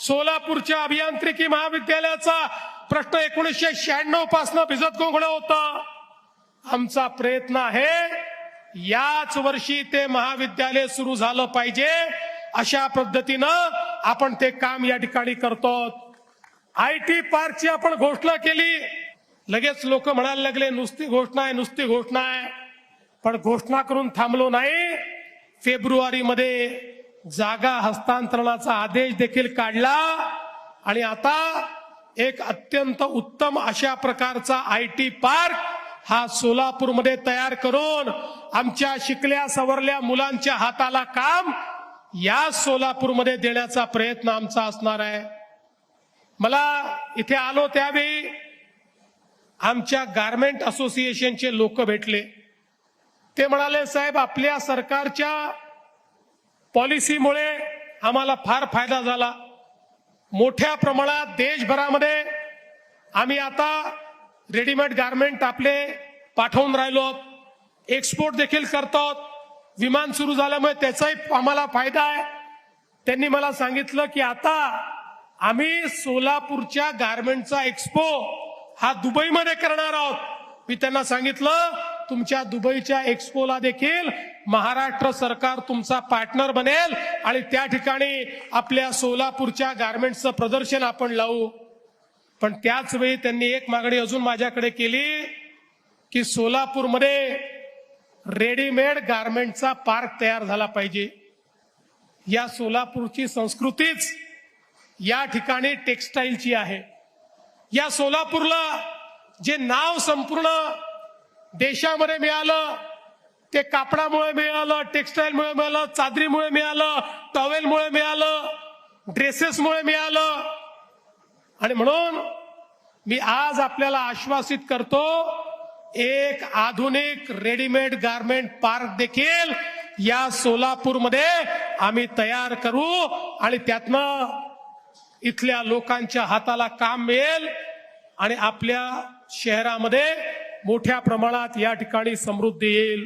सोलापूरच्या अभियांत्रिकी महाविद्यालयाचा प्रश्न 1996 पासून भिजत घोंगडा होता। आमचा प्रयत्न आहे याच वर्षी ते महाविद्यालय सुरू झालं पाहिजे, अशा पद्धतीनं आपण ते काम या ठिकाणी करतो। IT पार्कची आपण घोषणा केली, लगेच लोक म्हणायला लागले नुसती घोषणा आहे, नुसती घोषणा आहे। पण घोषणा करून थांबलो नाही, फेब्रुवारीमध्ये जागा हस्तांतरणाचा आदेश देखील काढला आणि आता एक अत्यंत उत्तम अशा प्रकारचा IT पार्क हा सोलापूरमध्ये तयार करून आमच्या शिकल्या सवरल्या मुलांच्या हाताला काम या सोलापूरमध्ये देण्याचा प्रयत्न आमचा असणार आहे। मला इथे आलो त्यावेळी आमच्या गारमेंट असोसिएशनचे लोक भेटले। ते म्हणाले, साहेब आपल्या सरकारच्या पॉलिसीमुळे आम्हाला फार फायदा झाला। मोठ्या प्रमाणात देशभरामध्ये आम्ही आता रेडीमेड गारमेंट आपले पाठवून राहिलो, एक्सपोर्ट देखील करतो। विमान सुरू झाल्यामुळे त्याचाही आम्हाला फायदा आहे। त्यांनी मला सांगितलं की आता आम्ही सोलापूरच्या गारमेंटचा एक्सपो हा दुबईमध्ये करणार आहोत। मी त्यांना सांगितलं तुमच्या दुबईच्या एक्सपोला देखील महाराष्ट्र सरकार तुमचा पार्टनर बनेल आणि त्या ठिकाणी आपल्या सोलापूरच्या गारमेंटचं प्रदर्शन आपण लावू। पण त्याच वेळी त्यांनी एक मागणी अजून माझ्याकडे केली की सोलापूरमध्ये रेडीमेड गारमेंटचा पार्क तयार झाला पाहिजे। या सोलापूरची संस्कृतीच या ठिकाणी टेक्सटाईलची आहे। या सोलापूरला जे नाव संपूर्ण देशामध्ये मिळालं ते कापडामुळे मिळालं, टेक्सटाईलमुळे मिळालं, चादरीमुळे मिळालं, टॉवेलमुळे मिळालं, ड्रेसेसमुळे मिळालं। आणि म्हणून मी आज आपल्याला आश्वासित करतो, एक आधुनिक रेडीमेड गारमेंट पार्क देखील या सोलापूरमध्ये आम्ही तयार करू आणि त्यातनं इथल्या लोकांच्या हाताला काम मिळेल आणि आपल्या शहरामध्ये मोठ्या प्रमाणात या ठिकाणी समृद्धी येईल।